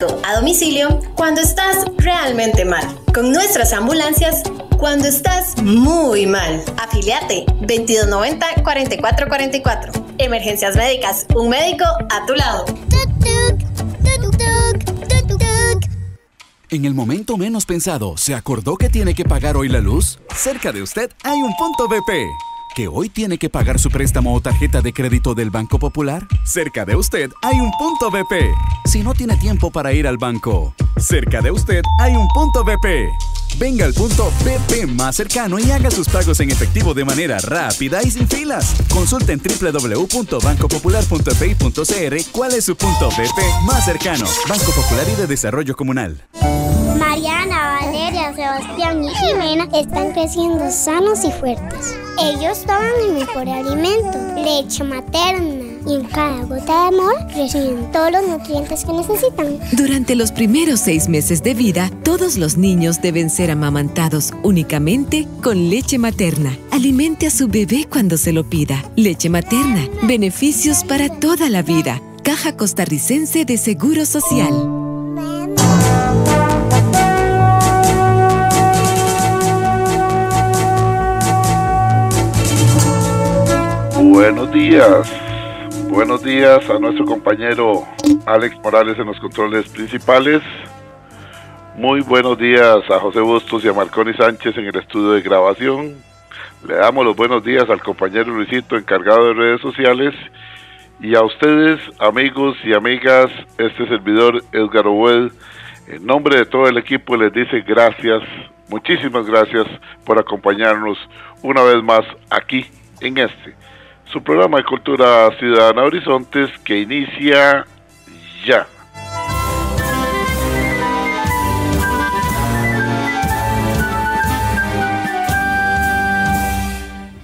A domicilio cuando estás realmente mal. Con nuestras ambulancias cuando estás muy mal. Afiliate 2290-4444. Emergencias médicas. Un médico a tu lado. En el momento menos pensado, ¿se acordó que tiene que pagar hoy la luz? Cerca de usted hay un punto BP. ¿Que hoy tiene que pagar su préstamo o tarjeta de crédito del Banco Popular? Cerca de usted hay un punto BP. Si no tiene tiempo para ir al banco, cerca de usted hay un punto BP. Venga al punto BP más cercano y haga sus pagos en efectivo de manera rápida y sin filas. Consulte en www.bancopopular.fi.cr cuál es su punto BP más cercano. Banco Popular y de Desarrollo Comunal. Mariana, Valeria, Sebastián y Jimena están creciendo sanos y fuertes. Ellos toman el mejor alimento, leche materna, y en cada gota de amor reciben todos los nutrientes que necesitan. Durante los primeros 6 meses de vida, todos los niños deben ser amamantados únicamente con leche materna. Alimente a su bebé cuando se lo pida. Leche materna, beneficios para toda la vida. Caja Costarricense de Seguro Social. Buenos días a nuestro compañero Alex Morales en los controles principales. Muy buenos días a José Bustos y a Marconi Sánchez en el estudio de grabación. Le damos los buenos días al compañero Luisito, encargado de redes sociales. Y a ustedes, amigos y amigas, este servidor Edgar Obued, en nombre de todo el equipo les dice gracias, muchísimas gracias por acompañarnos una vez más aquí en su programa de Cultura Ciudadana Horizontes, que inicia ya.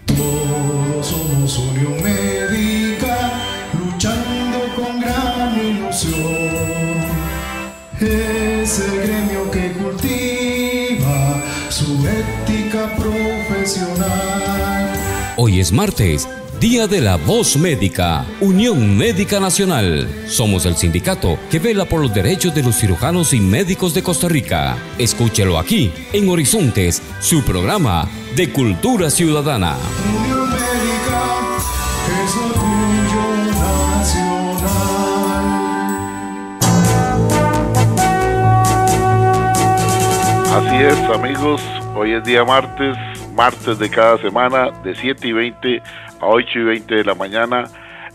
Todos somos Unión Médica, luchando con gran ilusión. Es el gremio que cultiva su ética profesional. Hoy es martes, Día de la Voz Médica, Unión Médica Nacional. Somos el sindicato que vela por los derechos de los cirujanos y médicos de Costa Rica. Escúchelo aquí, en Horizontes, su programa de Cultura Ciudadana. Unión Médica es orgullo nacional. Así es, amigos, hoy es día martes de cada semana, de 7:20 a 8:20 de la mañana,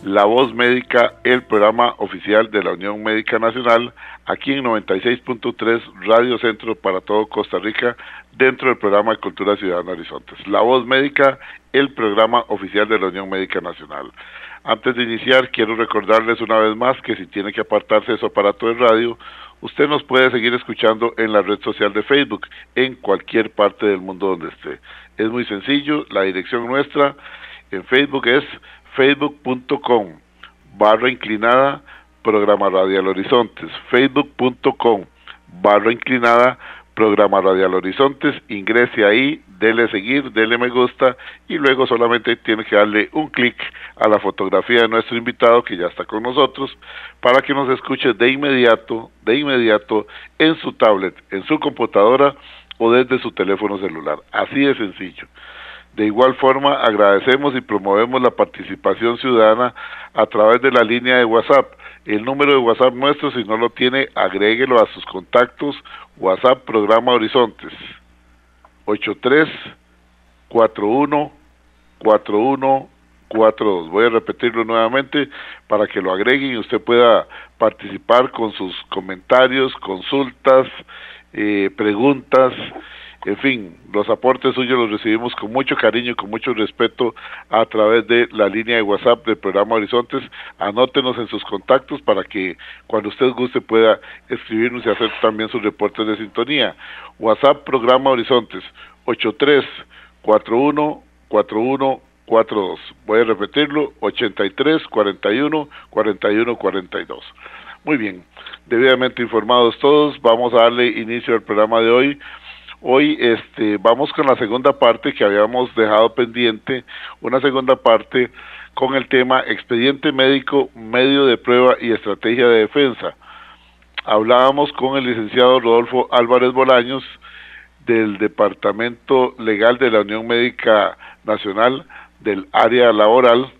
La Voz Médica, el programa oficial de la Unión Médica Nacional, aquí en 96.3 Radio Centro para todo Costa Rica, dentro del programa de Cultura Ciudadana Horizontes. La Voz Médica, el programa oficial de la Unión Médica Nacional. Antes de iniciar, quiero recordarles una vez más que si tiene que apartarse de su aparato de radio, usted nos puede seguir escuchando en la red social de Facebook, en cualquier parte del mundo donde esté. Es muy sencillo, la dirección nuestra en Facebook es facebook.com/inclinada Programa Radial Horizontes, facebook.com/inclinada Programa Radial Horizontes. Ingrese ahí, dele seguir, dele me gusta y luego solamente tiene que darle un clic a la fotografía de nuestro invitado que ya está con nosotros para que nos escuche de inmediato en su tablet, en su computadora o desde su teléfono celular. Así de sencillo. De igual forma, agradecemos y promovemos la participación ciudadana a través de la línea de WhatsApp. El número de WhatsApp nuestro, si no lo tiene, agréguelo a sus contactos. WhatsApp Programa Horizontes 83-41-41-42. Voy a repetirlo nuevamente para que lo agreguen y usted pueda participar con sus comentarios, consultas, preguntas. En fin, los aportes suyos los recibimos con mucho cariño y con mucho respeto a través de la línea de WhatsApp del programa Horizontes. Anótenos en sus contactos para que cuando usted guste pueda escribirnos y hacer también sus reportes de sintonía. WhatsApp Programa Horizontes 83-41-41-42. Voy a repetirlo, 83-41-41-42. Muy bien, debidamente informados todos, vamos a darle inicio al programa de hoy. Hoy vamos con la segunda parte que habíamos dejado pendiente, una segunda parte con el tema expediente médico, medio de prueba y estrategia de defensa. hablábamos con el licenciado Rodolfo Álvarez Bolaños del Departamento Legal de la Unión Médica Nacional del área laboral,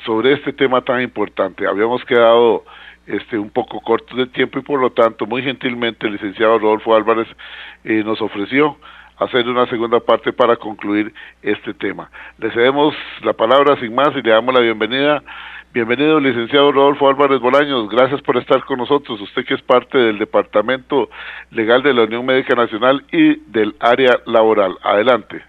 sobre este tema tan importante. Habíamos quedado un poco cortos de tiempo y por lo tanto muy gentilmente el licenciado Rodolfo Álvarez nos ofreció hacer una segunda parte para concluir este tema. Le cedemos la palabra sin más y le damos la bienvenida. Bienvenido, licenciado Rodolfo Álvarez Bolaños, gracias por estar con nosotros, usted que es parte del Departamento Legal de la Unión Médica Nacional y del área laboral. Adelante.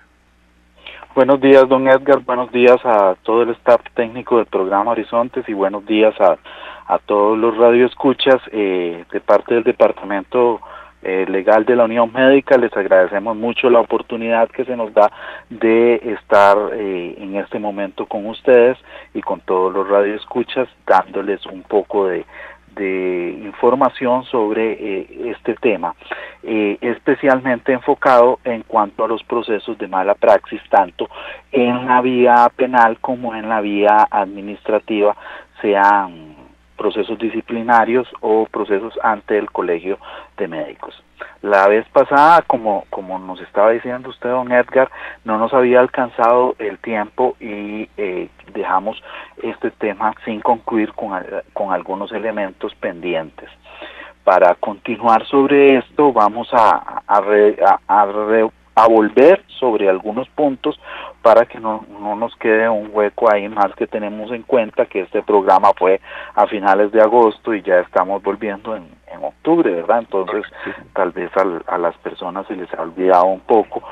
Buenos días, don Edgar, buenos días a todo el staff técnico del programa Horizontes y buenos días a todos los radioescuchas de parte del Departamento Legal de la Unión Médica. Les agradecemos mucho la oportunidad que se nos da de estar en este momento con ustedes y con todos los radioescuchas, dándoles un poco de información sobre este tema, especialmente enfocado en cuanto a los procesos de mala praxis, tanto en la vía penal como en la vía administrativa, sean procesos disciplinarios o procesos ante el Colegio de Médicos. La vez pasada, como nos estaba diciendo usted, don Edgar, no nos había alcanzado el tiempo y dejamos este tema sin concluir con algunos elementos pendientes. Para continuar sobre esto, vamos a volver sobre algunos puntos para que no nos quede un hueco ahí, más que tenemos en cuenta que este programa fue a finales de agosto y ya estamos volviendo en octubre, ¿verdad? Entonces, tal vez a las personas se les ha olvidado un poco.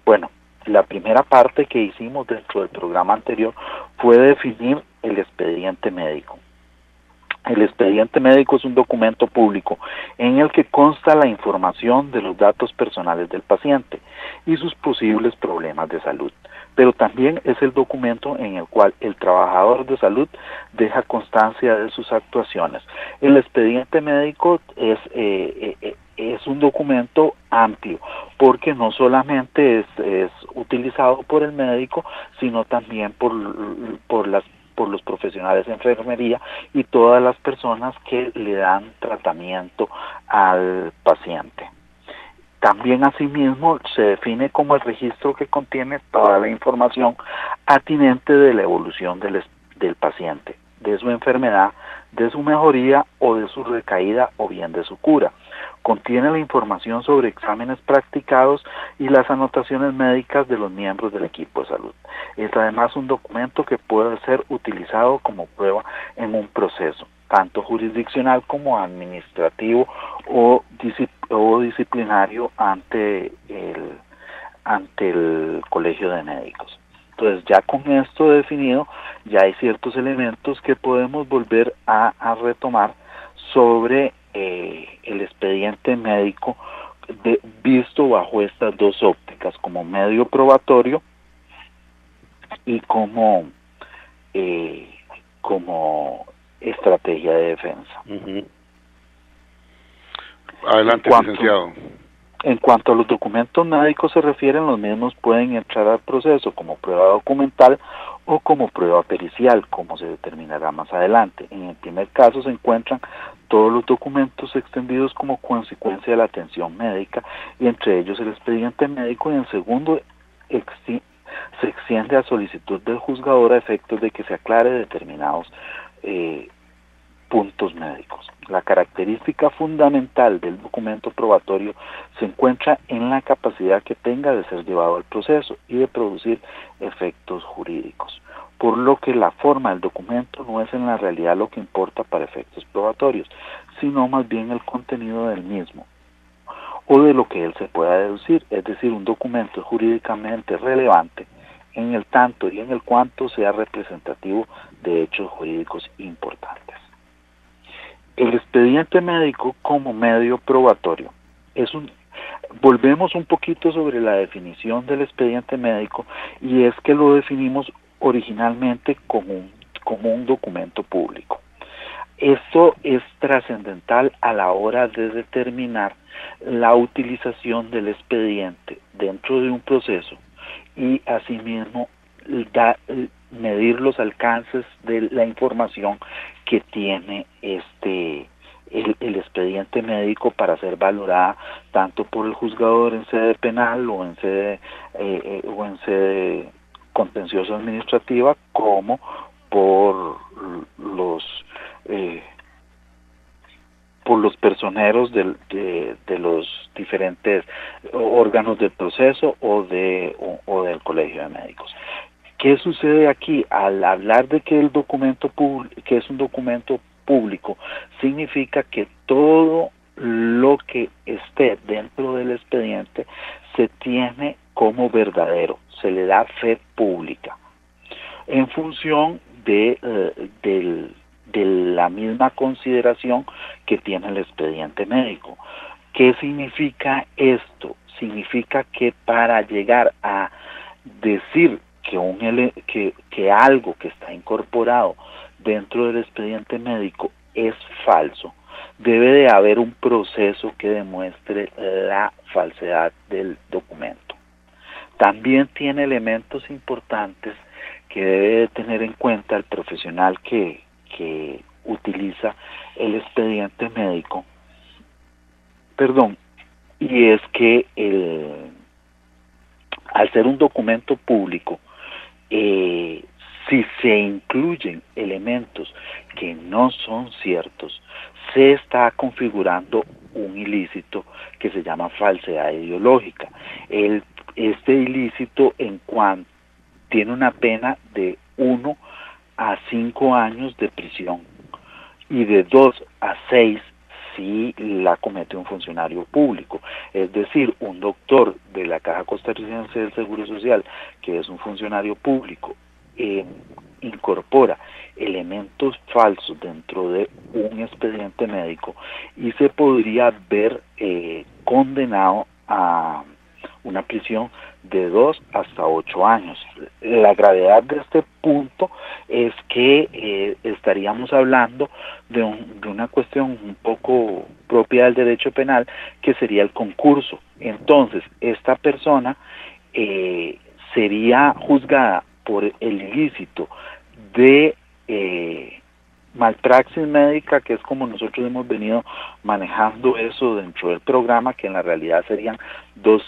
Bueno, la primera parte que hicimos dentro del programa anterior fue definir el expediente médico. El expediente médico es un documento público en el que consta la información de los datos personales del paciente y sus posibles problemas de salud, pero también es el documento en el cual el trabajador de salud deja constancia de sus actuaciones. El expediente médico es un documento amplio, porque no solamente es utilizado por el médico, sino también por los profesionales de enfermería y todas las personas que le dan tratamiento al paciente. También asimismo se define como el registro que contiene toda la información atinente de la evolución del paciente, de su enfermedad, de su mejoría o de su recaída o bien de su cura. Contiene la información sobre exámenes practicados y las anotaciones médicas de los miembros del equipo de salud. Es además un documento que puede ser utilizado como prueba en un proceso, tanto jurisdiccional como administrativo o disciplinario ante el Colegio de Médicos. Entonces, ya con esto definido, ya hay ciertos elementos que podemos volver a retomar sobre el expediente médico visto bajo estas dos ópticas, como medio probatorio y como estrategia de defensa. Adelante, licenciado. En cuanto a los documentos médicos se refieren, los mismos pueden entrar al proceso como prueba documental o como prueba pericial, como se determinará más adelante. En el primer caso se encuentran todos los documentos extendidos como consecuencia de la atención médica, y entre ellos el expediente médico, y en el segundo se extiende a solicitud del juzgador a efectos de que se aclare determinados puntos médicos. La característica fundamental del documento probatorio se encuentra en la capacidad que tenga de ser llevado al proceso y de producir efectos jurídicos, por lo que la forma del documento no es en la realidad lo que importa para efectos probatorios, sino más bien el contenido del mismo, o de lo que él se pueda deducir. Es decir, un documento es jurídicamente relevante en el tanto y en el cuanto sea representativo de hechos jurídicos importantes. El expediente médico como medio probatorio volvemos un poquito sobre la definición del expediente médico, y es que lo definimos originalmente como un documento público. Esto es trascendental a la hora de determinar la utilización del expediente dentro de un proceso y asimismo medir los alcances de la información que tiene este el expediente médico para ser valorada tanto por el juzgador en sede penal o en sede contencioso administrativa, como por los personeros de los diferentes órganos del proceso o del Colegio de Médicos. ¿Qué sucede aquí? Al hablar de que que es un documento público, significa que todo lo que esté dentro del expediente se tiene como verdadero, se le da fe pública, en función de la misma consideración que tiene el expediente médico. ¿Qué significa esto? Significa que para llegar a decir que algo que está incorporado dentro del expediente médico es falso, debe de haber un proceso que demuestre la falsedad del documento. También tiene elementos importantes que debe de tener en cuenta el profesional que utiliza el expediente médico, y es que al ser un documento público, si se incluyen elementos que no son ciertos, se está configurando un ilícito que se llama falsedad ideológica. Este ilícito tiene una pena de 1 a 5 años de prisión y de 2 a 6 si la comete un funcionario público. Es decir, un doctor de la Caja Costarricense del Seguro Social, que es un funcionario público, incorpora elementos falsos dentro de un expediente médico y se podría ver condenado a una prisión de 2 hasta 8 años. La gravedad de este punto es que estaríamos hablando de una cuestión un poco propia del derecho penal, que sería el concurso. Entonces, esta persona sería juzgada por el ilícito de malpraxis médica, que es como nosotros hemos venido manejando eso dentro del programa, que en la realidad serían dos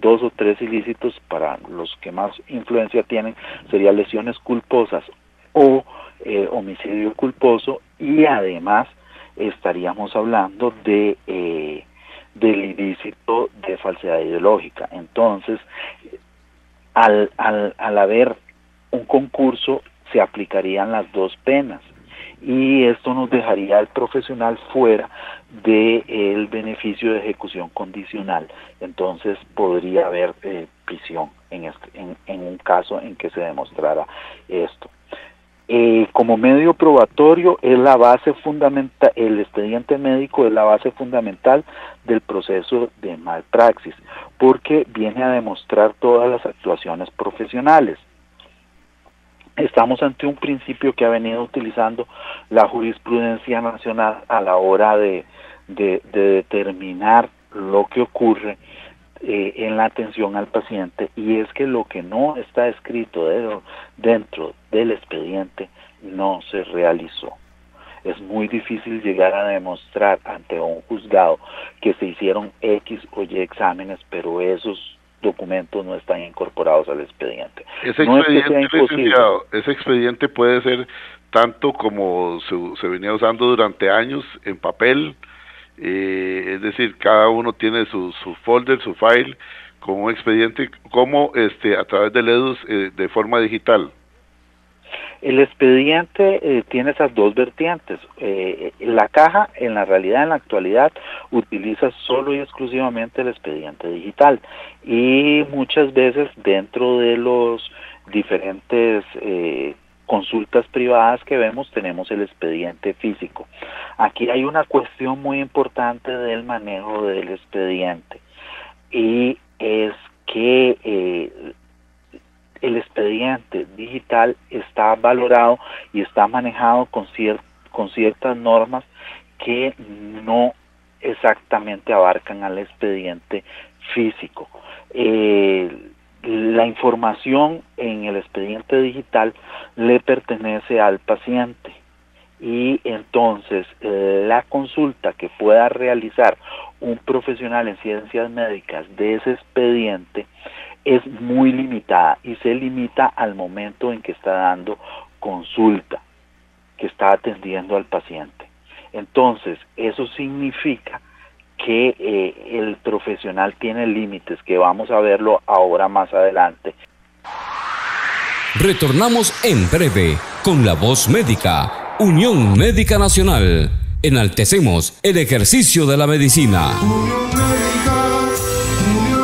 o tres ilícitos. Para los que más influencia tienen, serían lesiones culposas o homicidio culposo, y además estaríamos hablando del ilícito de falsedad ideológica. Entonces, al haber un concurso, se aplicarían las dos penas, y esto nos dejaría al profesional fuera del beneficio de ejecución condicional. Entonces podría haber prisión en un caso en que se demostrara esto. Como medio probatorio, es la base fundamental, el expediente médico es la base fundamental del proceso de malpraxis, porque viene a demostrar todas las actuaciones profesionales. Estamos ante un principio que ha venido utilizando la jurisprudencia nacional a la hora de determinar lo que ocurre en la atención al paciente, y es que lo que no está escrito dentro del expediente no se realizó. Es muy difícil llegar a demostrar ante un juzgado que se hicieron X o Y exámenes, pero esos documentos no están incorporados al expediente. Ese expediente puede ser tanto como se venía usando durante años en papel, es decir, cada uno tiene su folder, su file, como un expediente, como a través del EDUS de forma digital. El expediente tiene esas dos vertientes. La caja, en la realidad, en la actualidad, utiliza solo y exclusivamente el expediente digital, y muchas veces dentro de los diferentes consultas privadas que vemos, tenemos el expediente físico. Aquí hay una cuestión muy importante del manejo del expediente, y es que el expediente digital está valorado y está manejado con ciertas normas que no exactamente abarcan al expediente físico. La información en el expediente digital le pertenece al paciente, y entonces la consulta que pueda realizar un profesional en ciencias médicas de ese expediente es muy limitada y se limita al momento en que está dando consulta, que está atendiendo al paciente. Entonces, eso significa que el profesional tiene límites, que vamos a verlo ahora más adelante. Retornamos en breve con La Voz Médica, Unión Médica Nacional. Enaltecemos el ejercicio de la medicina. Unión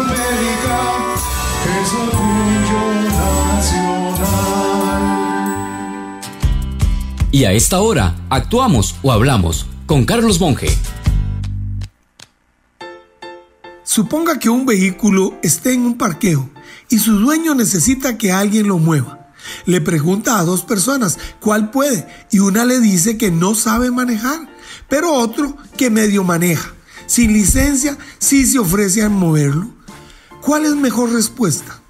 Médica, es orgullo nacional. Y a esta hora, actuamos o hablamos con Carlos Monge. Suponga que un vehículo esté en un parqueo y su dueño necesita que alguien lo mueva. Le pregunta a 2 personas cuál puede y una le dice que no sabe manejar, pero otro que medio maneja. Sin licencia sí se ofrece a moverlo. ¿Cuál es mejor respuesta?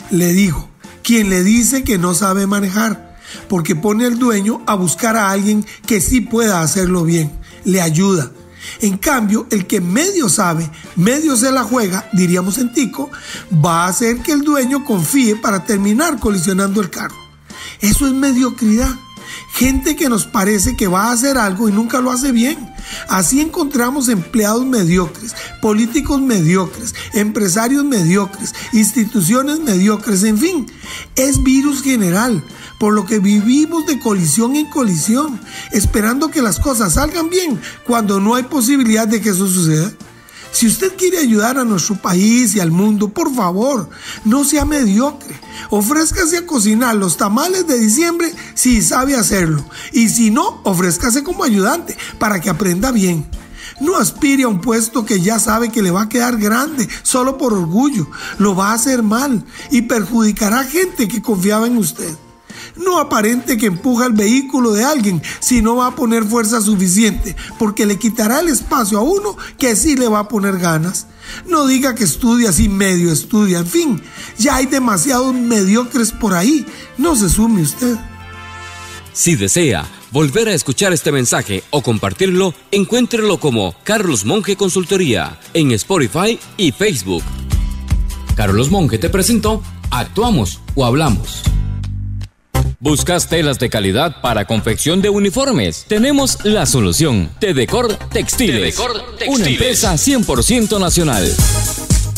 Le digo, quien le dice que no sabe manejar, porque pone al dueño a buscar a alguien que sí pueda hacerlo bien, le ayuda. En cambio, el que medio sabe, medio se la juega, diríamos en tico, va a hacer que el dueño confíe para terminar colisionando el carro. Eso es mediocridad. Gente que nos parece que va a hacer algo y nunca lo hace bien. Así encontramos empleados mediocres, políticos mediocres, empresarios mediocres, instituciones mediocres, en fin, es virus general, por lo que vivimos de colisión en colisión, esperando que las cosas salgan bien cuando no hay posibilidad de que eso suceda. Si usted quiere ayudar a nuestro país y al mundo, por favor, no sea mediocre. Ofrézcase a cocinar los tamales de diciembre si sabe hacerlo. Y si no, ofrézcase como ayudante para que aprenda bien. No aspire a un puesto que ya sabe que le va a quedar grande solo por orgullo. Lo va a hacer mal y perjudicará a gente que confiaba en usted. No aparente que empuja el vehículo de alguien si no va a poner fuerza suficiente, porque le quitará el espacio a uno que sí le va a poner ganas. No diga que estudia si medio estudia, en fin, ya hay demasiados mediocres por ahí, no se sume usted. Si desea volver a escuchar este mensaje o compartirlo, encuéntrelo como Carlos Monge Consultoría en Spotify y Facebook. Carlos Monge te presentó Actuamos o Hablamos. ¿Buscas telas de calidad para confección de uniformes? Tenemos la solución. Tedecor Textiles, una empresa 100% nacional.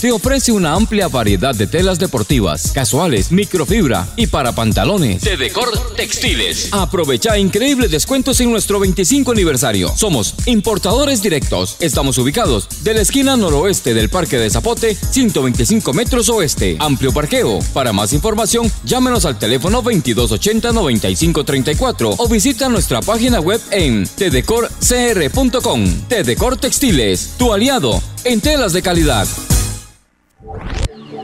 Te ofrece una amplia variedad de telas deportivas, casuales, microfibra y para pantalones. Tedecor Textiles. Aprovecha increíbles descuentos en nuestro 25 aniversario. Somos importadores directos. Estamos ubicados de la esquina noroeste del Parque de Zapote, 125 metros oeste. Amplio parqueo. Para más información, llámenos al teléfono 2280-9534 o visita nuestra página web en tedecorcr.com. Tedecor Textiles, tu aliado en telas de calidad.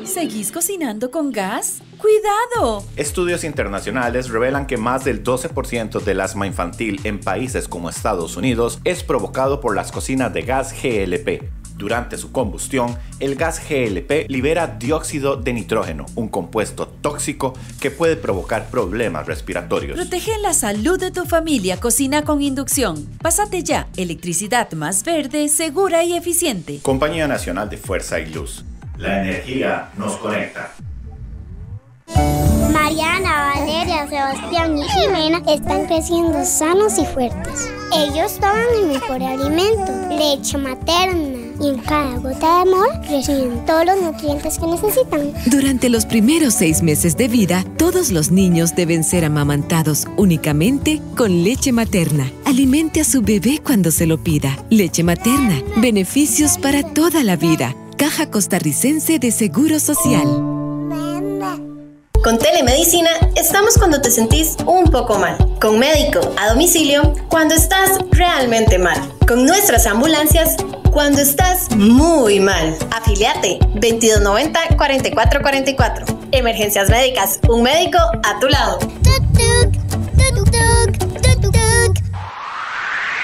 ¿Seguís cocinando con gas? ¡Cuidado! Estudios internacionales revelan que más del 12% del asma infantil en países como Estados Unidos es provocado por las cocinas de gas GLP. Durante su combustión, el gas GLP libera dióxido de nitrógeno, un compuesto tóxico que puede provocar problemas respiratorios. Protege la salud de tu familia. Cocina con inducción. Pásate ya. Electricidad más verde, segura y eficiente. Compañía Nacional de Fuerza y Luz. La energía nos conecta. Mariana, Valeria, Sebastián y Jimena están creciendo sanos y fuertes. Ellos toman el mejor alimento, leche materna, y en cada gota de amor reciben todos los nutrientes que necesitan. Durante los primeros 6 meses de vida, todos los niños deben ser amamantados únicamente con leche materna. Alimente a su bebé cuando se lo pida. Leche materna, beneficios para toda la vida. Caja Costarricense de Seguro Social. Con telemedicina estamos cuando te sentís un poco mal. Con médico a domicilio cuando estás realmente mal. Con nuestras ambulancias cuando estás muy mal. Afiliate 2290-4444. Emergencias médicas, un médico a tu lado.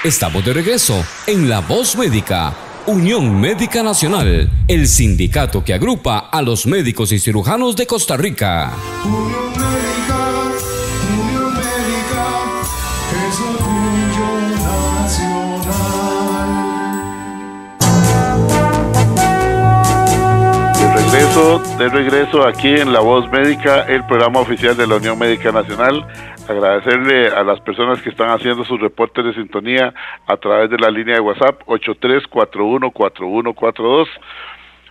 Estamos de regreso en La Voz Médica, Unión Médica Nacional, el sindicato que agrupa a los médicos y cirujanos de Costa Rica. Unión Médica, es orgullo gusto de regreso aquí en La Voz Médica, el programa oficial de la Unión Médica Nacional. Agradecerle a las personas que están haciendo sus reportes de sintonía a través de la línea de WhatsApp 83414142.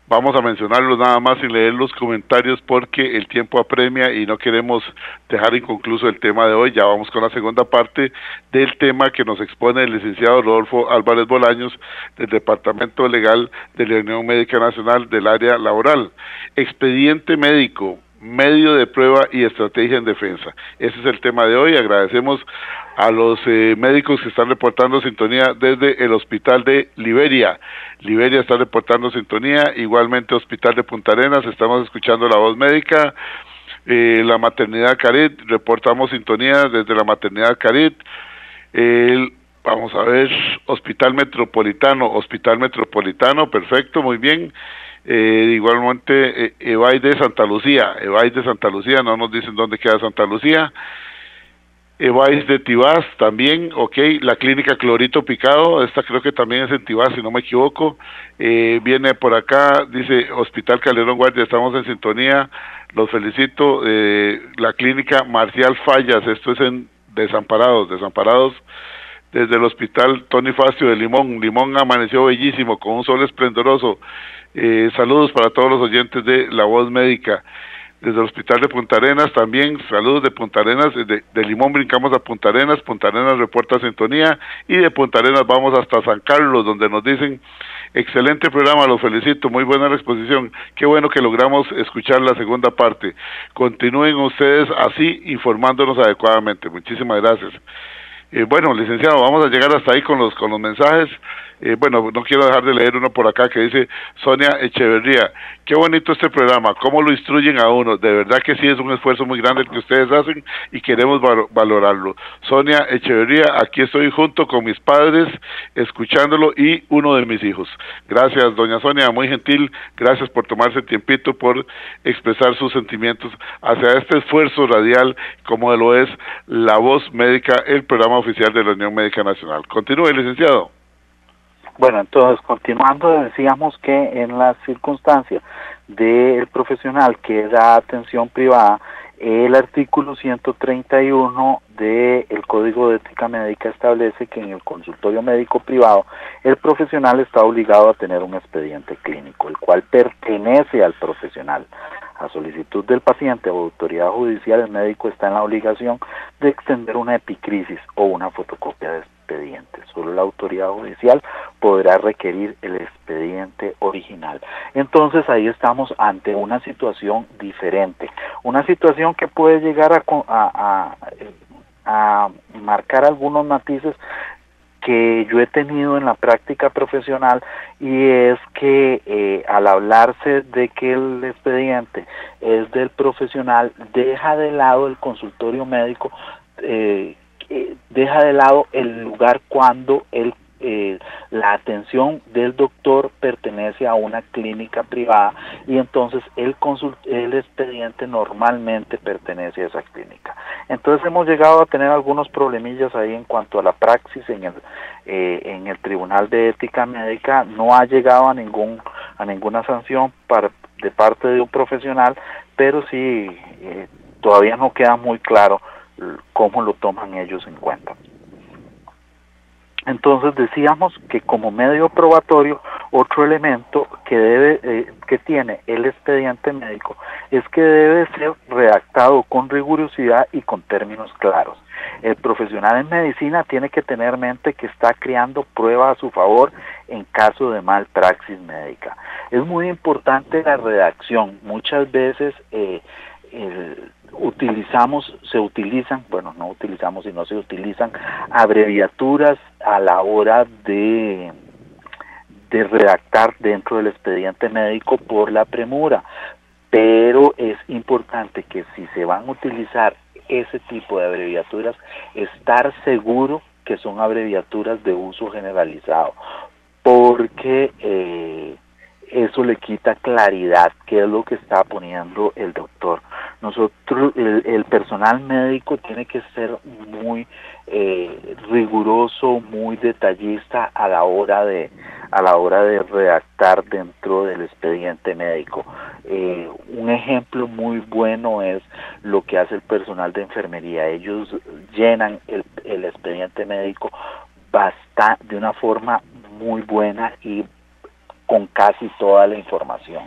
Vamos a mencionarlos nada más sin leer los comentarios porque el tiempo apremia y no queremos dejar inconcluso el tema de hoy. Ya vamos con la segunda parte del tema que nos expone el licenciado Rodolfo Álvarez Bolaños del Departamento Legal de la Unión Médica Nacional del área laboral. Expediente médico, medio de prueba y estrategia en defensa. Ese es el tema de hoy. Agradecemos a los médicos que están reportando sintonía desde el hospital de Liberia. Liberia está reportando sintonía, igualmente Hospital de Punta Arenas, estamos escuchando La Voz Médica. La maternidad Carit, reportamos sintonía desde la maternidad Carit. Vamos a ver, Hospital Metropolitano, perfecto, muy bien. Igualmente EVAI de Santa Lucía, no nos dicen dónde queda Santa Lucía. EVAI de Tibás también, ok. La clínica Clorito Picado, esta creo que también es en Tibás, si no me equivoco. Viene por acá, dice Hospital Calderón Guardia, estamos en sintonía, los felicito. La clínica Marcial Fallas, esto es en Desamparados, desde el Hospital Tony Facio de Limón amaneció bellísimo, con un sol esplendoroso. Saludos para todos los oyentes de La Voz Médica. Desde el Hospital de Punta Arenas también, saludos de Punta Arenas, de Limón brincamos a Punta Arenas reporta sintonía, y de Punta Arenas vamos hasta San Carlos, donde nos dicen, excelente programa, los felicito, muy buena la exposición, qué bueno que logramos escuchar la segunda parte, continúen ustedes así informándonos adecuadamente, muchísimas gracias. Bueno, licenciado, vamos a llegar hasta ahí con los mensajes. Bueno, no quiero dejar de leer uno por acá que dice Sonia Echeverría, qué bonito este programa, cómo lo instruyen a uno, de verdad que sí es un esfuerzo muy grande el que ustedes hacen y queremos valorarlo. Sonia Echeverría, aquí estoy junto con mis padres escuchándolo y uno de mis hijos. Gracias, doña Sonia, muy gentil, gracias por tomarse el tiempito, por expresar sus sentimientos hacia este esfuerzo radial como lo es La Voz Médica, el programa oficial de la Unión Médica Nacional. Continúe, licenciado. Bueno, entonces, continuando, decíamos que en las circunstancias del profesional que da atención privada, el artículo 131 del Código de Ética Médica establece que en el consultorio médico privado el profesional está obligado a tener un expediente clínico, el cual pertenece al profesional. A solicitud del paciente o autoridad judicial, el médico está en la obligación de extender una epicrisis o una fotocopia de expediente. Solo la autoridad judicial podrá requerir el expediente original. Entonces ahí estamos ante una situación diferente, una situación que puede llegar a marcar algunos matices que yo he tenido en la práctica profesional, y es que al hablarse de que el expediente es del profesional, deja de lado el consultorio médico, deja de lado el lugar cuando la atención del doctor pertenece a una clínica privada, y entonces el expediente normalmente pertenece a esa clínica. Entonces hemos llegado a tener algunos problemillas ahí en cuanto a la praxis en el Tribunal de Ética Médica. No ha llegado a ninguna sanción de parte de un profesional, pero sí todavía no queda muy claro cómo lo toman ellos en cuenta. Entonces decíamos que como medio probatorio, otro elemento que tiene el expediente médico es que debe ser redactado con rigurosidad y con términos claros. El profesional en medicina tiene que tener en mente que está creando prueba a su favor en caso de malpraxis médica. Es muy importante la redacción. Muchas veces se utilizan abreviaturas a la hora de redactar dentro del expediente médico por la premura, pero es importante que si se van a utilizar ese tipo de abreviaturas, estar seguro que son abreviaturas de uso generalizado, porque eso le quita claridad, qué es lo que está poniendo el doctor. Nosotros, el personal médico tiene que ser muy riguroso, muy detallista a la hora de redactar dentro del expediente médico. Un ejemplo muy bueno es lo que hace el personal de enfermería. Ellos llenan el expediente médico de una forma muy buena y con casi toda la información.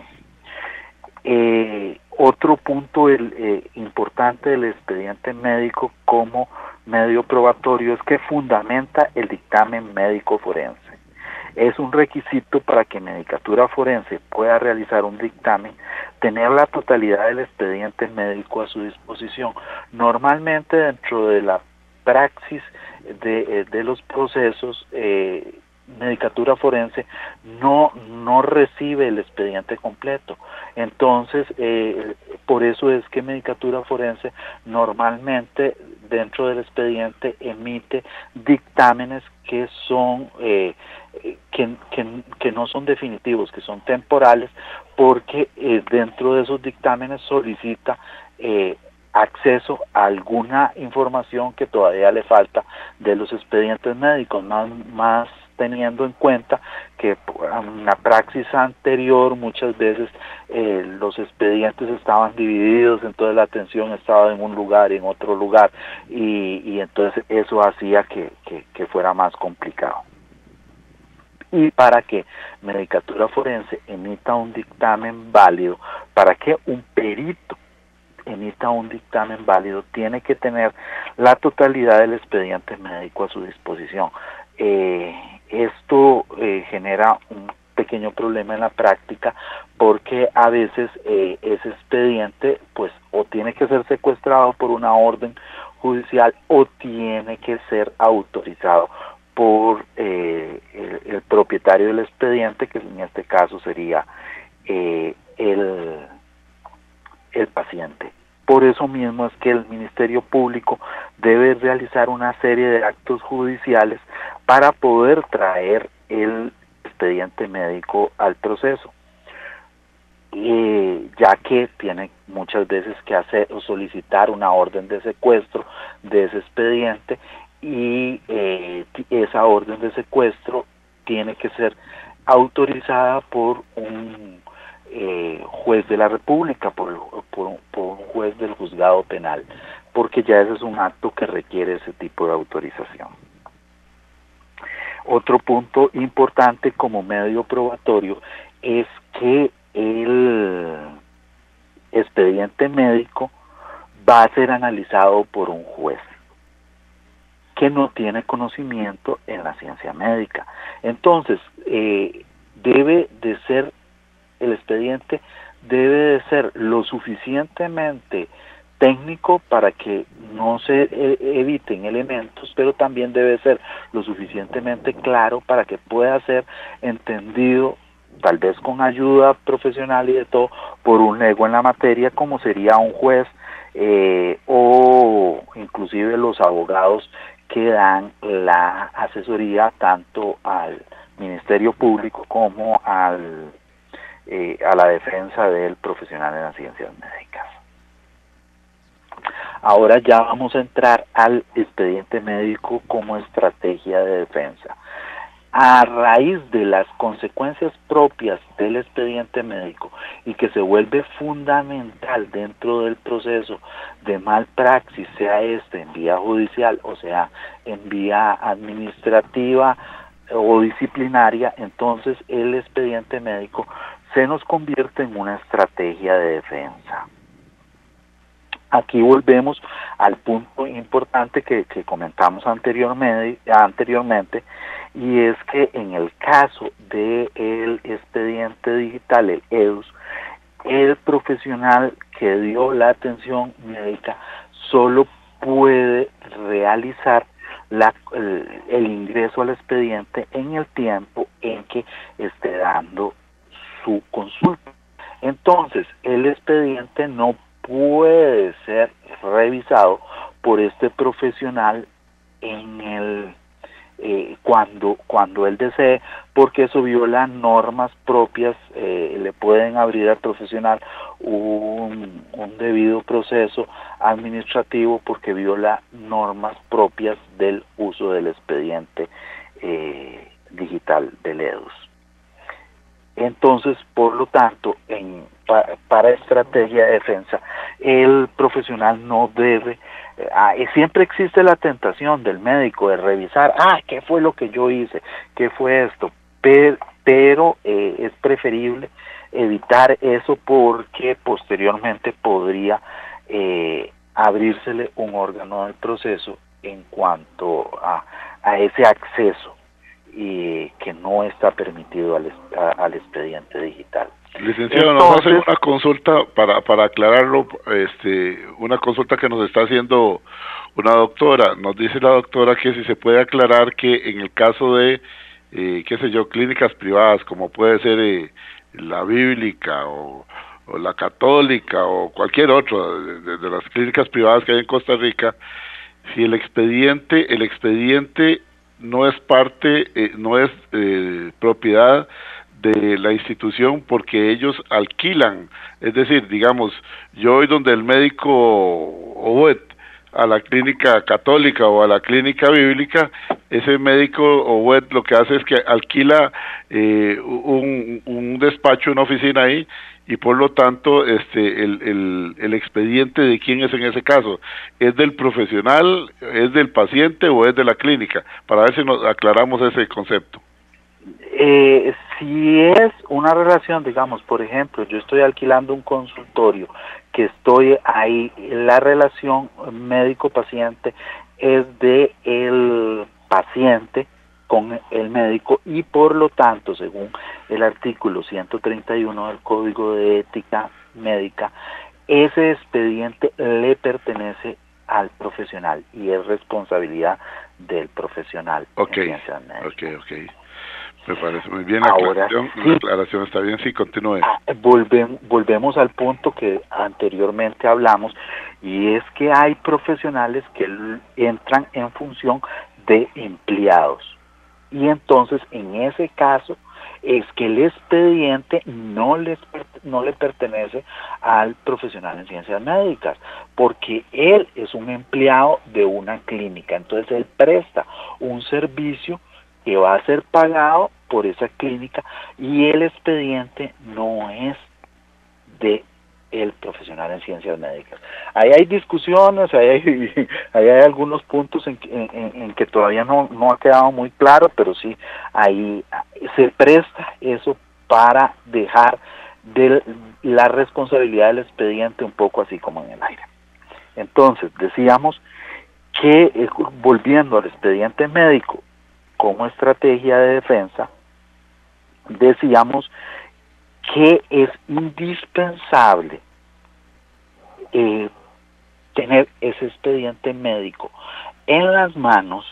Otro punto importante del expediente médico como medio probatorio es que fundamenta el dictamen médico forense. Es un requisito para que Medicatura Forense pueda realizar un dictamen, tener la totalidad del expediente médico a su disposición. Normalmente dentro de la praxis de los procesos, Medicatura Forense no recibe el expediente completo. Entonces, por eso es que Medicatura Forense normalmente dentro del expediente emite dictámenes que son que no son definitivos, que son temporales, porque dentro de esos dictámenes solicita acceso a alguna información que todavía le falta de los expedientes médicos, más teniendo en cuenta que en la praxis anterior muchas veces los expedientes estaban divididos, entonces la atención estaba en un lugar y en otro lugar, y entonces eso hacía que fuera más complicado. Y para que Medicatura Forense emita un dictamen válido, para que un perito emita un dictamen válido, tiene que tener la totalidad del expediente médico a su disposición. Esto genera un pequeño problema en la práctica, porque a veces ese expediente pues o tiene que ser secuestrado por una orden judicial o tiene que ser autorizado por el propietario del expediente, que en este caso sería el paciente. Por eso mismo es que el Ministerio Público debe realizar una serie de actos judiciales para poder traer el expediente médico al proceso, ya que tiene muchas veces que hacer o solicitar una orden de secuestro de ese expediente, y esa orden de secuestro tiene que ser autorizada por un juez de la República, por un juez del juzgado penal, porque ya ese es un acto que requiere ese tipo de autorización. Otro punto importante como medio probatorio es que el expediente médico va a ser analizado por un juez que no tiene conocimiento en la ciencia médica. Entonces, el expediente debe de ser lo suficientemente técnico para que no se eviten elementos, pero también debe ser lo suficientemente claro para que pueda ser entendido, tal vez con ayuda profesional y de todo, por un lego en la materia, como sería un juez o inclusive los abogados que dan la asesoría tanto al Ministerio Público como a la defensa del profesional en las ciencias médicas. Ahora ya vamos a entrar al expediente médico como estrategia de defensa. A raíz de las consecuencias propias del expediente médico y que se vuelve fundamental dentro del proceso de malpraxis, sea en vía judicial o sea en vía administrativa o disciplinaria, entonces el expediente médico se nos convierte en una estrategia de defensa. Aquí volvemos al punto importante que comentamos anteriormente, y es que en el caso del expediente digital, el EDUS, el profesional que dio la atención médica solo puede realizar el ingreso al expediente en el tiempo en que esté dando su consulta. Entonces, el expediente no puede ser revisado por este profesional en cuando él desee, porque eso viola normas propias, le pueden abrir al profesional un debido proceso administrativo porque viola normas propias del uso del expediente digital del EDUS. Entonces, por lo tanto, para estrategia de defensa, el profesional no debe, siempre existe la tentación del médico de revisar, ¿qué fue lo que yo hice? ¿Qué fue esto? Pero es preferible evitar eso porque posteriormente podría abrírsele un órgano del proceso en cuanto a ese acceso que no está permitido al expediente digital. Licenciado, nos hace una consulta para aclararlo, una consulta que nos está haciendo una doctora. Nos dice la doctora que si se puede aclarar que en el caso de, clínicas privadas, como puede ser la bíblica o la católica o cualquier otro de las clínicas privadas que hay en Costa Rica, si el expediente no es propiedad de la institución porque ellos alquilan, es decir, digamos, yo voy donde el médico Obed a la clínica católica o a la clínica bíblica, ese médico Obed lo que hace es que alquila un despacho, una oficina ahí, y por lo tanto el expediente de quién es en ese caso, ¿es del profesional, es del paciente o es de la clínica? Para ver si nos aclaramos ese concepto. Si es una relación, digamos, por ejemplo, yo estoy alquilando un consultorio, que estoy ahí, la relación médico-paciente es de el paciente con el médico y por lo tanto, según el artículo 131 del Código de Ética Médica, ese expediente le pertenece al profesional y es responsabilidad del profesional en ciencias médicas. Ok. Me parece muy bien la aclaración. La aclaración está bien, sí, continúe. Volvemos al punto que anteriormente hablamos, y es que hay profesionales que entran en función de empleados. Y entonces, en ese caso, es que el expediente no le pertenece al profesional en ciencias médicas, porque él es un empleado de una clínica. Entonces, él presta un servicio que va a ser pagado por esa clínica y el expediente no es de el profesional en ciencias médicas. Ahí hay discusiones, ahí hay algunos puntos en que todavía no ha quedado muy claro, pero sí, ahí se presta eso para dejar de la responsabilidad del expediente un poco así como en el aire. Entonces, decíamos que, volviendo al expediente médico como estrategia de defensa, decíamos que es indispensable tener ese expediente médico en las manos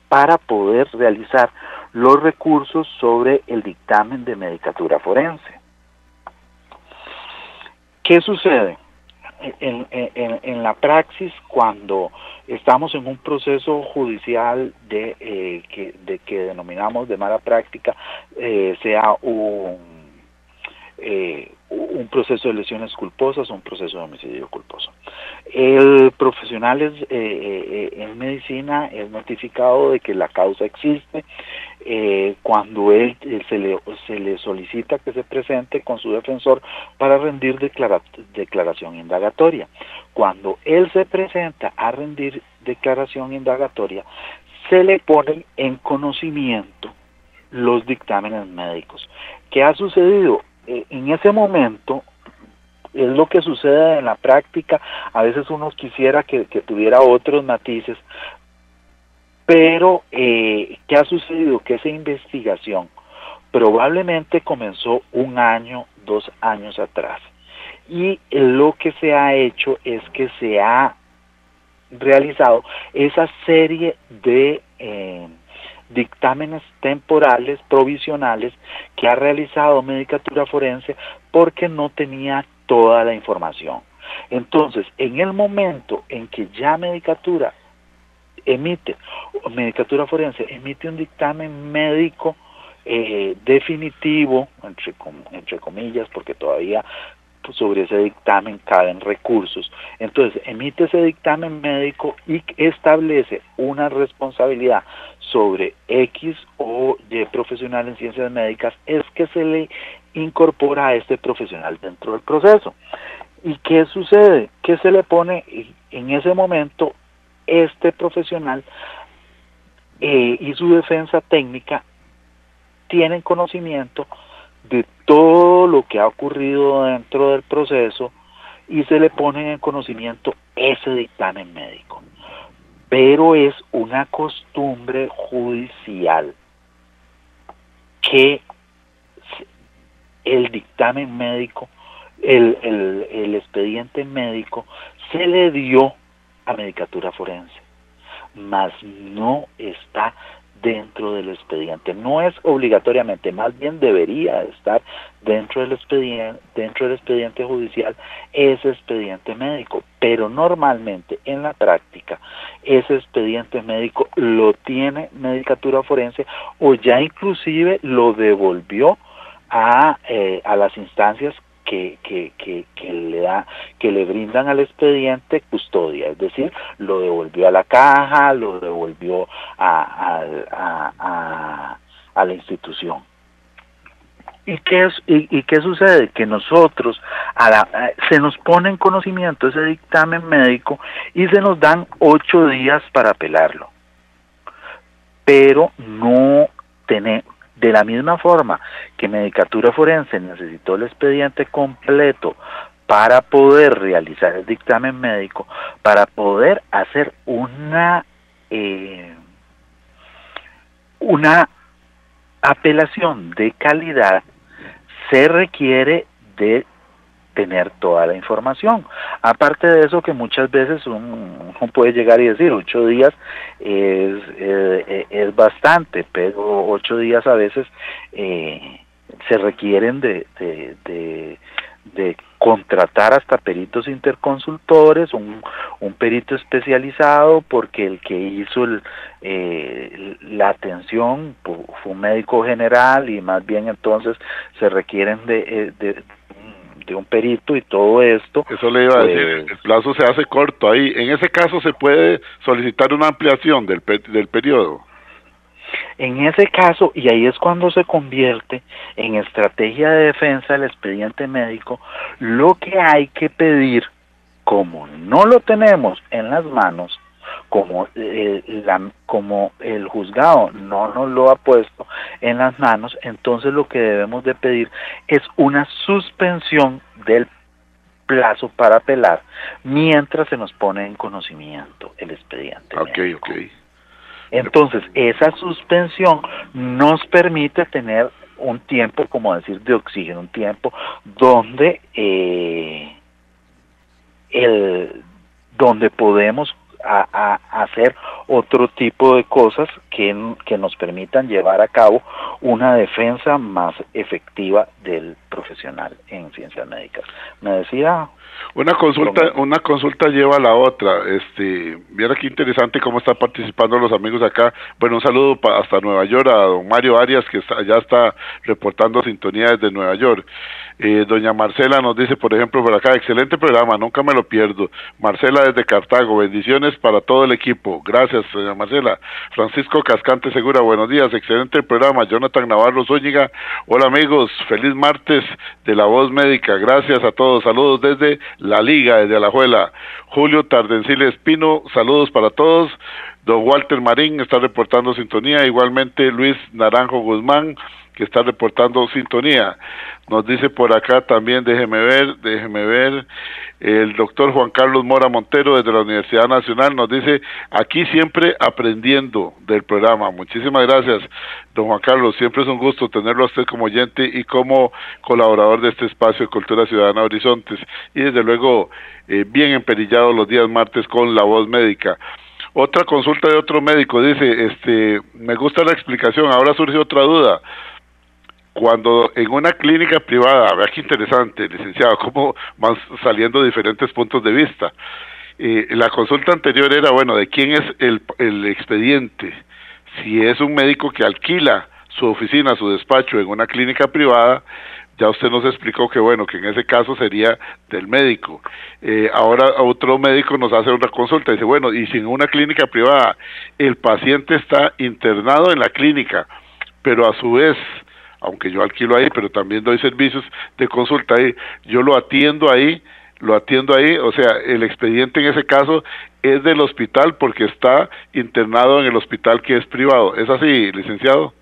para poder realizar los recursos sobre el dictamen de medicatura forense. ¿Qué sucede? En la praxis, cuando estamos en un proceso judicial que denominamos de mala práctica, sea un proceso de lesiones culposas o un proceso de homicidio culposo, el profesional en medicina es notificado de que la causa existe. Cuando se le solicita que se presente con su defensor para rendir declaración indagatoria. Cuando él se presenta a rendir declaración indagatoria, se le ponen en conocimiento los dictámenes médicos. ¿Qué ha sucedido? En ese momento, es lo que sucede en la práctica. A veces uno quisiera que tuviera otros matices, pero ¿qué ha sucedido? Que esa investigación probablemente comenzó 1 año, 2 años atrás. Y lo que se ha hecho es que se ha realizado esa serie de dictámenes temporales, provisionales, que ha realizado Medicatura Forense porque no tenía toda la información. Entonces, en el momento en que ya Medicatura Medicatura Forense emite un dictamen médico definitivo, entre comillas, porque todavía sobre ese dictamen caben recursos. Entonces, emite ese dictamen médico y establece una responsabilidad sobre X o Y profesional en ciencias médicas, es que se le incorpora a este profesional dentro del proceso. ¿Y qué sucede? Que se le pone en ese momento este profesional y su defensa técnica tienen conocimiento de todo lo que ha ocurrido dentro del proceso y se le pone en conocimiento ese dictamen médico. Pero es una costumbre judicial que el dictamen médico, el expediente médico se le dio a Medicatura Forense, mas no está dentro del expediente, no es obligatoriamente, más bien debería estar dentro del expediente judicial ese expediente médico, pero normalmente en la práctica ese expediente médico lo tiene Medicatura Forense o ya inclusive lo devolvió a las instancias que le brindan al expediente custodia, es decir, lo devolvió a la caja, lo devolvió a la institución. ¿Y qué sucede? Que nosotros se nos pone en conocimiento ese dictamen médico y se nos dan 8 días para apelarlo, pero no tenemos. De la misma forma que Medicatura Forense necesitó el expediente completo para poder realizar el dictamen médico, para poder hacer una apelación de calidad, se requiere de tener toda la información. Aparte de eso, que muchas veces uno puede llegar y decir 8 días es bastante, pero 8 días a veces se requieren de contratar hasta peritos interconsultores, un perito especializado, porque el que hizo la atención fue un médico general y más bien entonces se requieren de un perito y todo esto. Eso le iba a decir, el plazo se hace corto ahí. En ese caso se puede solicitar una ampliación del periodo. En ese caso, y ahí es cuando se convierte en estrategia de defensa del expediente médico, lo que hay que pedir, como no lo tenemos en las manos, como el juzgado no nos lo ha puesto en las manos, entonces lo que debemos de pedir es una suspensión del plazo para apelar mientras se nos pone en conocimiento el expediente médico. Entonces esa suspensión nos permite tener un tiempo, como decir, de oxígeno, un tiempo donde donde podemos hacer otro tipo de cosas que nos permitan llevar a cabo una defensa más efectiva del profesional en ciencias médicas. Me decía... Una consulta lleva a la otra. Viera qué interesante cómo están participando los amigos acá. Bueno, un saludo hasta Nueva York a don Mario Arias, que ya está reportando sintonía desde Nueva York. Doña Marcela nos dice, por ejemplo, por acá, excelente programa, nunca me lo pierdo. Marcela desde Cartago, bendiciones para todo el equipo. Gracias, doña Marcela. Francisco Cascante Segura, buenos días, excelente el programa. Jonathan Navarro Zúñiga, hola amigos, feliz martes de La Voz Médica. Gracias a todos, saludos desde La Liga, desde Alajuela. Julio Tardencile Espino, saludos para todos. Don Walter Marín está reportando sintonía, igualmente Luis Naranjo Guzmán, que está reportando sintonía. Nos dice por acá también, déjeme ver, el doctor Juan Carlos Mora Montero desde la Universidad Nacional nos dice, aquí siempre aprendiendo del programa. Muchísimas gracias, don Juan Carlos, siempre es un gusto tenerlo a usted como oyente y como colaborador de este espacio de Cultura Ciudadana Horizontes, y desde luego bien emperillado los días martes con La Voz Médica. Otra consulta de otro médico, dice, me gusta la explicación, ahora surge otra duda. Cuando en una clínica privada, vea qué interesante, licenciado, cómo van saliendo diferentes puntos de vista. La consulta anterior era, bueno, de quién es el expediente. Si es un médico que alquila su oficina, su despacho en una clínica privada, ya usted nos explicó que bueno, que en ese caso sería del médico. Ahora otro médico nos hace una consulta y dice, bueno, y si en una clínica privada el paciente está internado en la clínica, pero a su vez, aunque yo alquilo ahí, pero también doy servicios de consulta ahí, yo lo atiendo ahí, o sea, el expediente en ese caso es del hospital porque está internado en el hospital que es privado. ¿Es así, licenciado?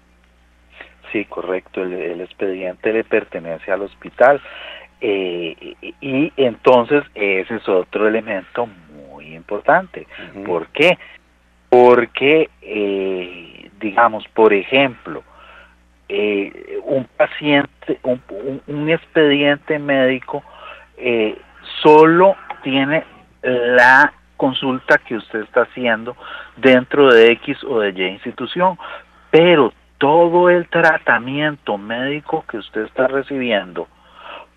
Sí, correcto, el expediente le pertenece al hospital y entonces ese es otro elemento muy importante. ¿Por qué? Porque, digamos, por ejemplo, un paciente, un expediente médico solo tiene la consulta que usted está haciendo dentro de X o de Y institución, pero todo el tratamiento médico que usted está recibiendo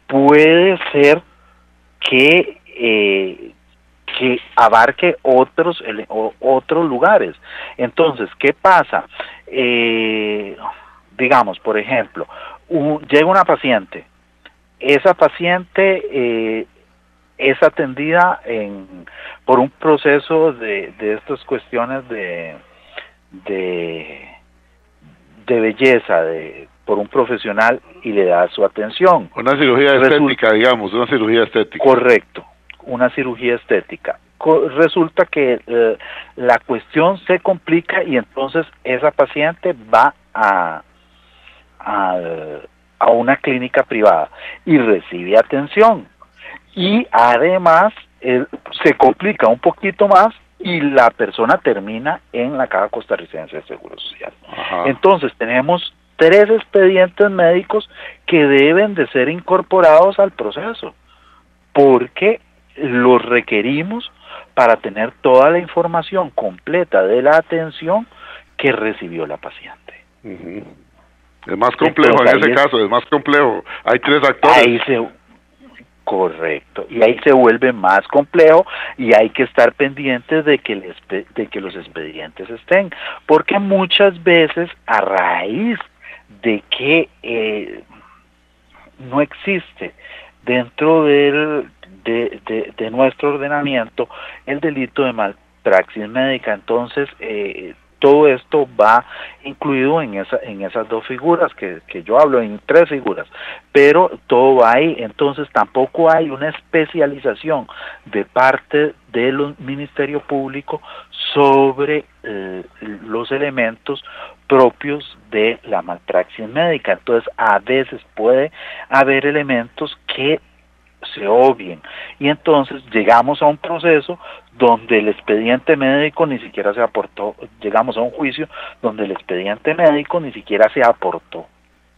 puede ser que abarque otros lugares. Entonces, ¿qué pasa? Digamos, por ejemplo, llega una paciente, esa paciente es atendida por un proceso de estas cuestiones de belleza, por un profesional y le da su atención. Una cirugía estética, digamos, una cirugía estética. Correcto, una cirugía estética. Resulta que la cuestión se complica y entonces esa paciente va a una clínica privada y recibe atención. Y además se complica un poquito más y la persona termina en la Caja Costarricense de Seguro Social. Ajá. Entonces tenemos 3 expedientes médicos que deben de ser incorporados al proceso, porque los requerimos para tener toda la información completa de la atención que recibió la paciente. Es más complejo. Entonces, en ese caso, es más complejo. Hay 3 actores. Correcto, y ahí se vuelve más complejo y hay que estar pendientes de que los expedientes estén, porque muchas veces a raíz de que no existe dentro de nuestro ordenamiento el delito de malpraxis médica, entonces todo esto va incluido en esas 2 figuras que yo hablo, en 3 figuras, pero todo va ahí. Entonces tampoco hay una especialización de parte del Ministerio Público sobre los elementos propios de la malpraxis médica. Entonces a veces puede haber elementos que se obvien y entonces llegamos a un proceso donde el expediente médico ni siquiera se aportó, llegamos a un juicio donde el expediente médico ni siquiera se aportó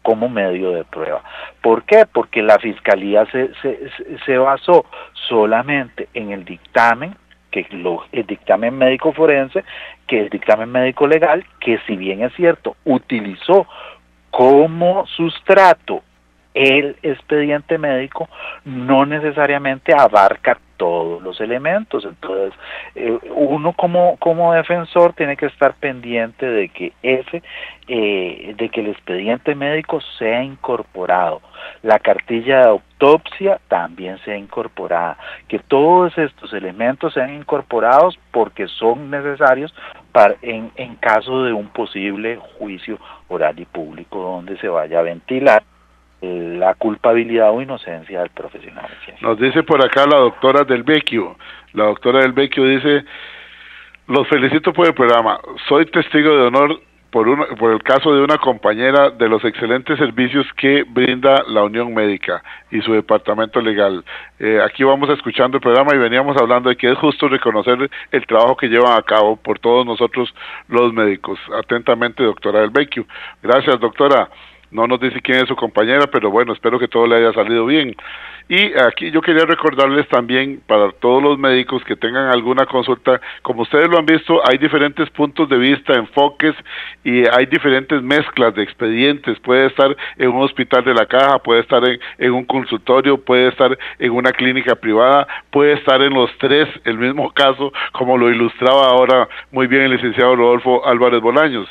como medio de prueba. ¿Por qué? Porque la Fiscalía se basó solamente en el dictamen, el dictamen médico forense, que el dictamen médico legal, que si bien es cierto, utilizó como sustrato el expediente médico, no necesariamente abarca todos los elementos. Entonces uno como defensor tiene que estar pendiente de que el expediente médico sea incorporado, la cartilla de autopsia también sea incorporada, que todos estos elementos sean incorporados porque son necesarios en caso de un posible juicio oral y público donde se vaya a ventilar la culpabilidad o inocencia del profesional. Nos dice por acá la doctora Del Vecchio. La doctora Del Vecchio dice: los felicito por el programa. Soy testigo de honor por el caso de una compañera de los excelentes servicios que brinda la Unión Médica y su departamento legal. Aquí vamos escuchando el programa y veníamos hablando de que es justo reconocer el trabajo que llevan a cabo por todos nosotros los médicos. Atentamente, doctora Del Vecchio. Gracias, doctora. no nos dice quién es su compañera, pero bueno, espero que todo le haya salido bien. Y aquí yo quería recordarles también para todos los médicos que tengan alguna consulta, como ustedes lo han visto, hay diferentes puntos de vista, enfoques, y hay diferentes mezclas de expedientes. Puede estar en un hospital de la Caja, puede estar en un consultorio, puede estar en una clínica privada, puede estar en los tres, el mismo caso, como lo ilustraba ahora muy bien el licenciado Rodolfo Álvarez Bolaños.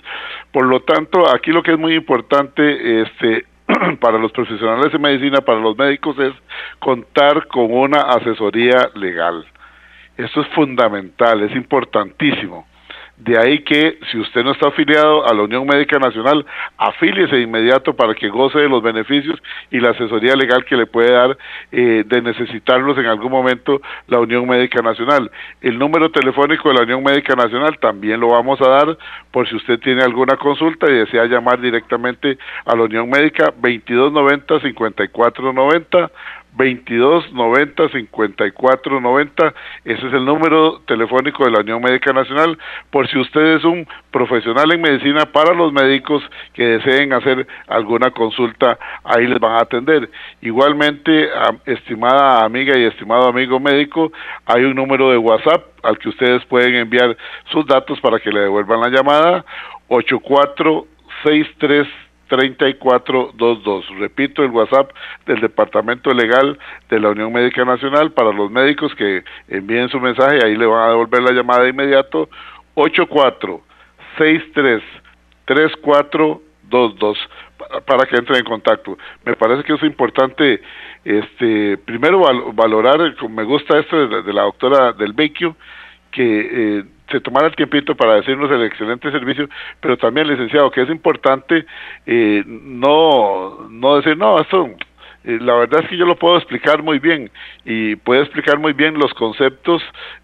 Por lo tanto, aquí lo que es muy importante, para los profesionales de medicina, para los médicos, es contar con una asesoría legal. Eso es fundamental, es importantísimo. De ahí que, si usted no está afiliado a la Unión Médica Nacional, afíliese de inmediato para que goce de los beneficios y la asesoría legal que le puede dar de necesitarlos en algún momento la Unión Médica Nacional. El número telefónico de la Unión Médica Nacional también lo vamos a dar por si usted tiene alguna consulta y desea llamar directamente a la Unión Médica, 2290-5490, 2290-5490, ese es el número telefónico de la Unión Médica Nacional, por si usted es un profesional en medicina, para los médicos que deseen hacer alguna consulta, ahí les van a atender. Igualmente, estimada amiga y estimado amigo médico, hay un número de WhatsApp al que ustedes pueden enviar sus datos para que le devuelvan la llamada, 8463-3422. Repito, el WhatsApp del Departamento Legal de la Unión Médica Nacional para los médicos que envíen su mensaje, ahí le van a devolver la llamada de inmediato, 8463-3422, para que entren en contacto. Me parece que es importante, primero valorar, me gusta esto de la doctora Del Vecchio, que se tomara el tiempito para decirnos el excelente servicio, pero también, licenciado, que es importante no decir, no, esto, la verdad es que yo lo puedo explicar muy bien, y puede explicar muy bien los conceptos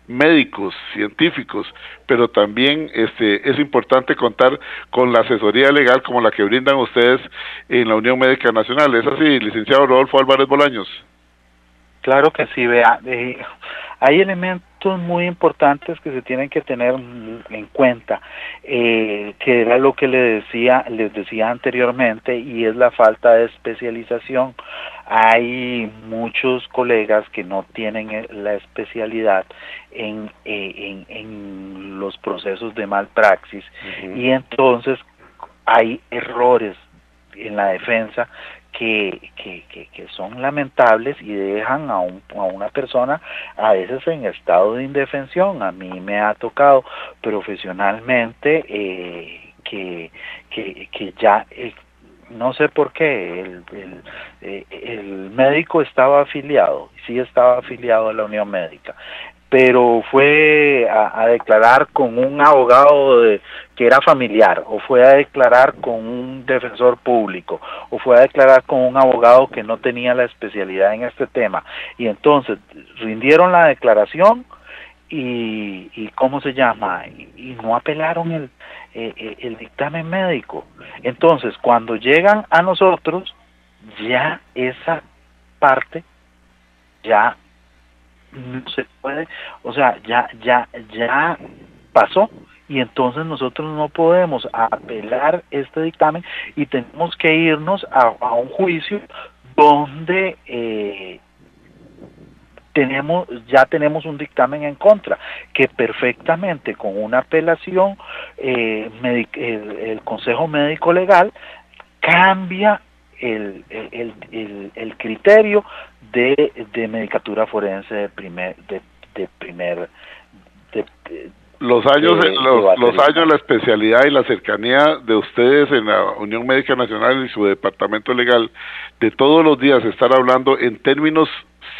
médicos, científicos, pero también es importante contar con la asesoría legal como la que brindan ustedes en la Unión Médica Nacional. ¿Es así, licenciado Rodolfo Álvarez Bolaños? Claro que sí, vea, hay elementos muy importantes que se tienen que tener en cuenta, que era lo que les decía anteriormente, y es la falta de especialización. Hay muchos colegas que no tienen la especialidad en los procesos de malpraxis, y entonces hay errores en la defensa que son lamentables y dejan a una persona a veces en estado de indefensión. A mí me ha tocado profesionalmente que ya no sé por qué el médico estaba afiliado, sí estaba afiliado a la Unión Médica, pero fue a declarar con un abogado que era familiar, o fue a declarar con un defensor público, o fue a declarar con un abogado que no tenía la especialidad en este tema, y entonces rindieron la declaración y ¿cómo se llama? Y no apelaron el dictamen médico. Entonces, cuando llegan a nosotros, ya esa parte ya no se puede, o sea, ya pasó, y entonces nosotros no podemos apelar este dictamen y tenemos que irnos a un juicio donde ya tenemos un dictamen en contra, que perfectamente con una apelación el Consejo Médico Legal cambia el criterio de medicatura forense de primer los años, la especialidad y la cercanía de ustedes en la Unión Médica Nacional y su departamento legal, de todos los días estar hablando en términos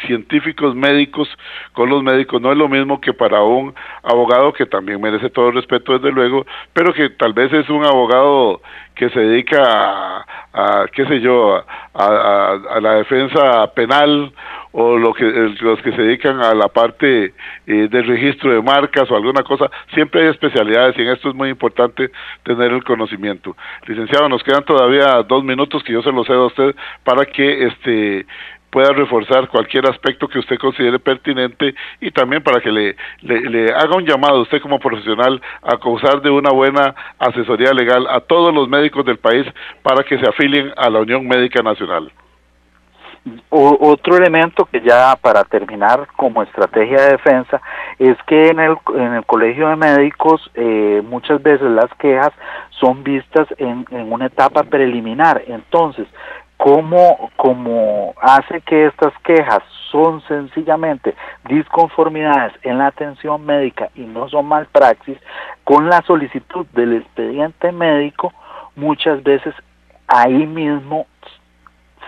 científicos médicos con los médicos, no es lo mismo que para un abogado que también merece todo el respeto desde luego, pero que tal vez es un abogado que se dedica a qué sé yo, a la defensa penal, o los que se dedican a la parte del registro de marcas o alguna cosa. Siempre hay especialidades y en esto es muy importante tener el conocimiento. Licenciado, nos quedan todavía 2 minutos que yo se los cedo a usted para que pueda reforzar cualquier aspecto que usted considere pertinente y también para que le haga un llamado a usted como profesional a gozar de una buena asesoría legal a todos los médicos del país para que se afilien a la Unión Médica Nacional. Otro elemento que ya para terminar como estrategia de defensa es que en el colegio de médicos muchas veces las quejas son vistas en una etapa preliminar. Entonces, ¿cómo hace que estas quejas son sencillamente disconformidades en la atención médica y no son malpraxis? Con la solicitud del expediente médico, muchas veces ahí mismo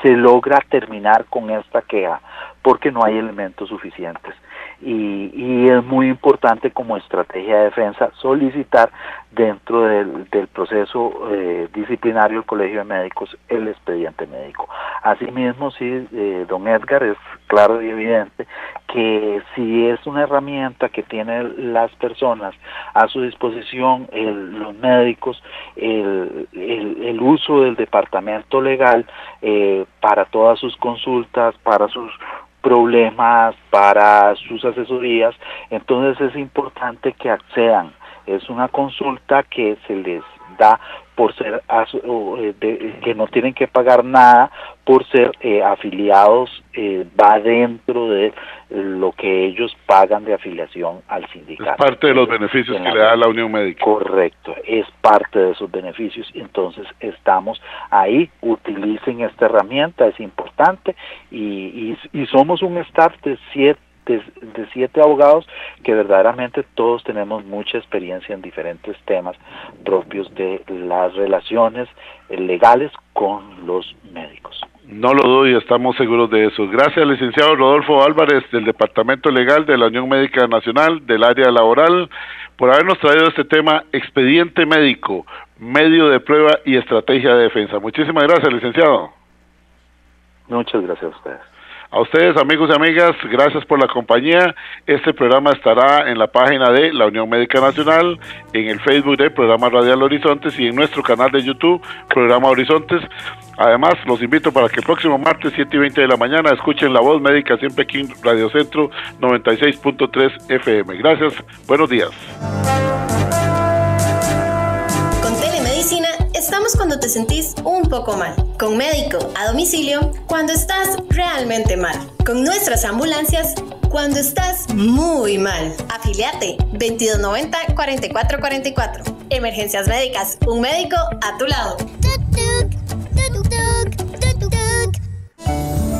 se logra terminar con esta queja porque no hay elementos suficientes y es muy importante como estrategia de defensa solicitar dentro del proceso disciplinario del Colegio de Médicos el expediente médico. Asimismo, sí, don Edgar, es claro y evidente que si es una herramienta que tienen las personas a su disposición, los médicos, el uso del departamento legal para todas sus consultas, para sus problemas, para sus asesorías, entonces es importante que accedan. Es una consulta que se les da por ser que no tienen que pagar nada por ser afiliados, va dentro de lo que ellos pagan de afiliación al sindicato. Es parte de los beneficios que le da la Unión Médica. Correcto, es parte de esos beneficios, entonces estamos ahí, utilicen esta herramienta, es importante, y somos un staff de 7 abogados que verdaderamente todos tenemos mucha experiencia en diferentes temas propios de las relaciones legales con los médicos. No lo dudo y estamos seguros de eso. Gracias, licenciado Rodolfo Álvarez, del Departamento Legal de la Unión Médica Nacional, del área laboral, por habernos traído este tema, expediente médico, medio de prueba y estrategia de defensa. Muchísimas gracias, licenciado. Muchas gracias a ustedes. A ustedes, amigos y amigas, gracias por la compañía. Este programa estará en la página de la Unión Médica Nacional, en el Facebook del Programa Radial Horizontes y en nuestro canal de YouTube, Programa Horizontes. Además, los invito para que el próximo martes, 7:20 de la mañana, escuchen La Voz Médica, siempre aquí en Radio Centro 96.3 FM. Gracias, buenos días. Estamos cuando te sentís un poco mal. Con médico a domicilio cuando estás realmente mal. Con nuestras ambulancias cuando estás muy mal. Afiliate 2290-4444. Emergencias médicas, un médico a tu lado.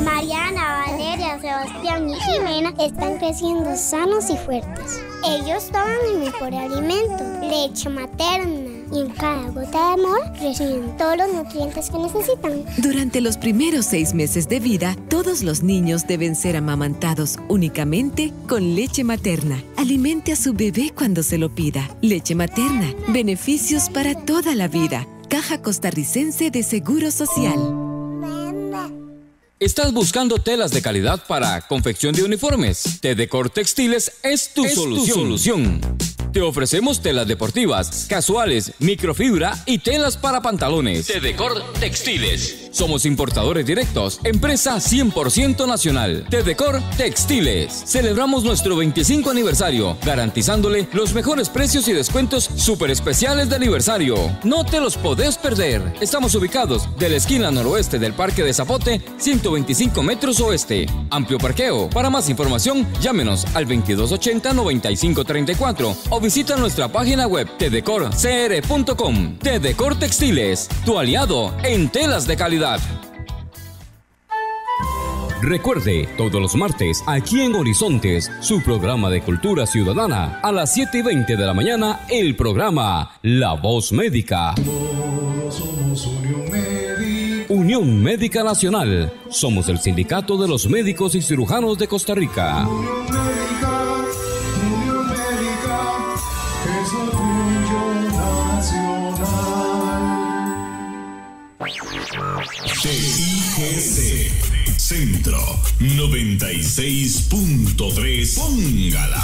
Mariana, Valeria, Sebastián y Jimena están creciendo sanos y fuertes. Ellos toman el mejor alimento, leche materna, y en cada gota de amor reciben todos los nutrientes que necesitan. Durante los primeros 6 meses de vida, todos los niños deben ser amamantados únicamente con leche materna. Alimente a su bebé cuando se lo pida. Leche materna, beneficios para toda la vida. Caja Costarricense de Seguro Social. ¿Estás buscando telas de calidad para confección de uniformes? Tedecor Textiles es tu solución. Te ofrecemos telas deportivas, casuales, microfibra y telas para pantalones. Tedecor Textiles. Somos importadores directos, empresa 100% nacional. Tedecor Textiles. Celebramos nuestro 25 aniversario, garantizándole los mejores precios y descuentos súper especiales de aniversario. No te los podés perder. Estamos ubicados de la esquina noroeste del Parque de Zapote, 125 metros oeste. Amplio parqueo. Para más información, llámenos al 2280-9534 o visita nuestra página web tedecorcr.com. Tedecor Textiles, tu aliado en telas de calidad. Recuerde, todos los martes, aquí en Horizontes, su programa de cultura ciudadana, a las 7:20 de la mañana, el programa La Voz Médica. Todos somos Unión Médica. Unión Médica Nacional. Somos el sindicato de los médicos y cirujanos de Costa Rica. Unión Médica es orgullo nacional. TIGC Centro 96.3. Póngala.